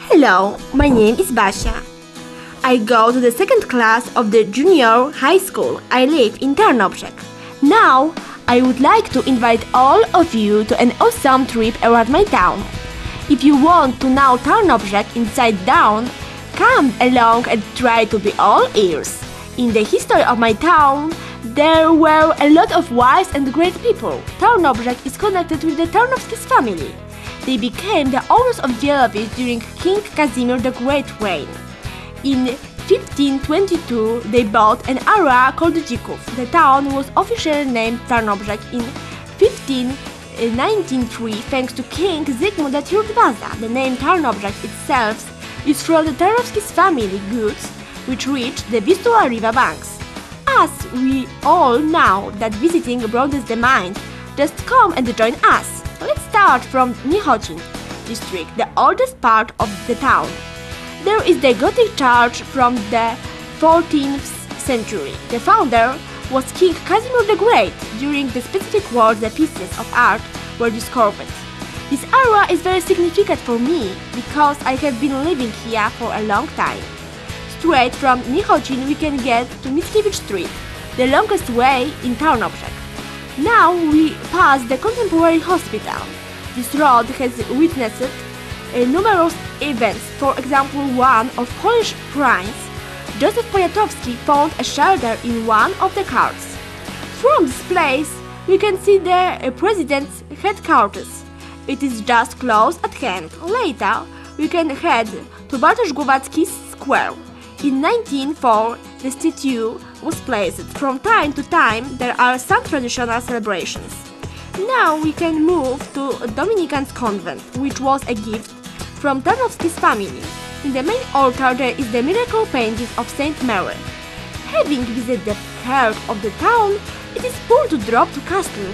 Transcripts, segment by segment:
Hello, my name is Basia. I go to the second class of the junior high school. I live in Tarnobrzeg. Now, I would like to invite all of you to an awesome trip around my town. If you want to know Tarnobrzeg inside down, come along and try to be all ears. In the history of my town, there were a lot of wise and great people. Tarnobrzeg is connected with the Tarnowski's family. They became the owners of Wielowieś during King Casimir the Great reign. In 1522, they bought an area called Dzików. The town was officially named Tarnobrzeg in 1593 thanks to King Zygmunt III Waza. The name Tarnobrzeg itself is from the Tarnowski's family goods which reached the Vistula River banks. As we all know that visiting broadens the mind, just come and join us. Let's start from Nichocin district, the oldest part of the town. There is the Gothic church from the 14th century. The founder was King Casimir the Great. During the specific war, the pieces of art were discovered. This area is very significant for me because I have been living here for a long time. Straight from Nichocin we can get to Mickiewicz Street, the longest way in Tarnobrzeg. Now we pass the contemporary hospital. This road has witnessed numerous events. For example, one of Polish prince Joseph Poniatowski found a shelter in one of the carts. From this place we can see the president's headquarters. It is just close at hand. Later we can head to Bartosz Głowacki's square. In 1904, the statue was placed. From time to time, there are some traditional celebrations. Now we can move to Dominican's convent, which was a gift from Tarnowski's family. In the main altar there is the miracle painting of Saint Mary. Having visited the heart of the town, it is poor to drop to castle.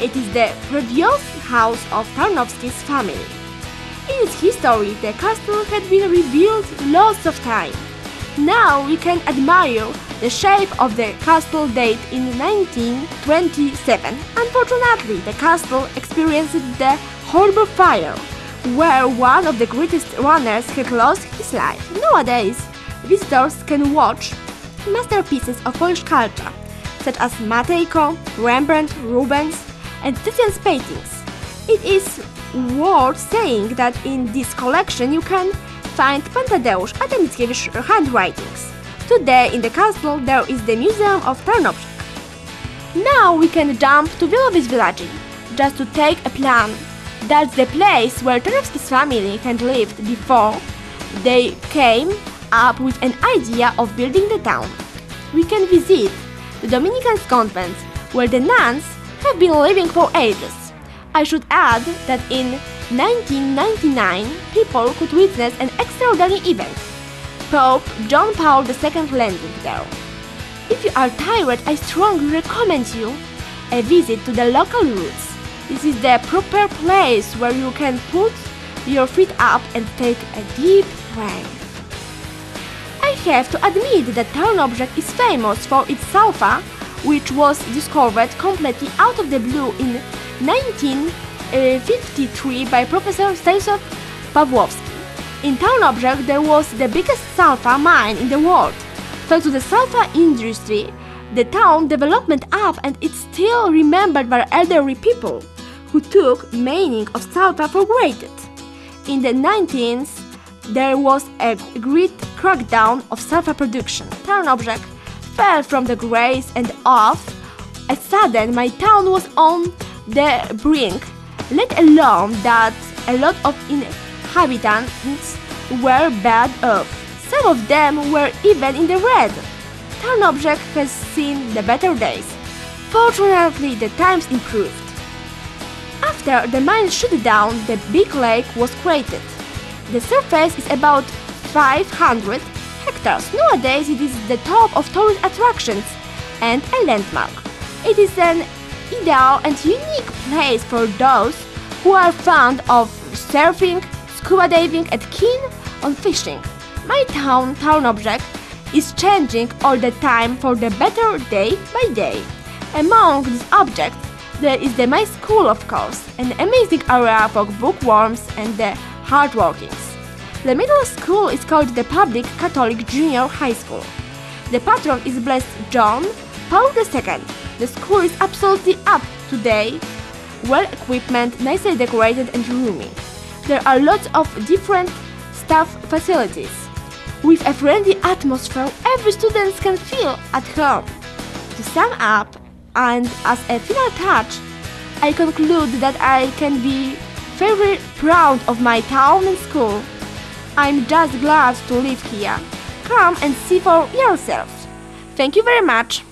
It is the previous house of Tarnowski's family. In its history, the castle had been rebuilt lots of time. Now we can admire the shape of the castle date in 1927. Unfortunately, the castle experienced the horrible fire, where one of the greatest runners had lost his life. Nowadays, visitors can watch masterpieces of Polish culture, such as Matejko, Rembrandt, Rubens, and Titian's paintings. It is worth saying that in this collection you can find Pan Tadeusz and Mickiewicz handwritings. Today in the castle there is the Museum of Tarnobrzeg. Now we can jump to Wielowieś village, just to take a plan. That's the place where Tarnowski's family had lived before they came up with an idea of building the town. We can visit the Dominican convent, where the nuns have been living for ages. I should add that in 1999, people could witness an extraordinary event. Pope John Paul II landing there. If you are tired, I strongly recommend you a visit to the local roots. This is the proper place where you can put your feet up and take a deep breath. I have to admit that Tarnobrzeg is famous for its sulfur, which was discovered completely out of the blue in 1953 by Professor Stanisław Pawłowski. In Tarnobrzeg there was the biggest sulfur mine in the world. Thanks to the sulfur industry, the town developed up and it's still remembered by elderly people who took mining of sulfur for granted. In the 19th, there was a great crackdown of sulfur production. Tarnobrzeg fell from the grace and off a sudden my town was on the brink, let alone that a lot of inhabitants were bad off. Some of them were even in the red. Tarnobrzeg has seen the better days. Fortunately, the times improved. After the mine shut down, the big lake was created. The surface is about 500 hectares. Nowadays it is the top of tourist attractions and a landmark. It is an ideal and unique place for those who are fond of surfing, scuba diving and keen on fishing. My town, Tarnobrzeg, is changing all the time for the better day by day. Among these objects, there is my school, of course, an amazing area for bookworms and the hardworkings. The middle school is called the Public Catholic Junior High School. The patron is Blessed John Paul II. The school is absolutely up to date, well equipped, nicely decorated and roomy. There are lots of different staff facilities. With a friendly atmosphere, every student can feel at home. To sum up, and as a final touch, I conclude that I can be very proud of my town and school. I'm just glad to live here. Come and see for yourself. Thank you very much.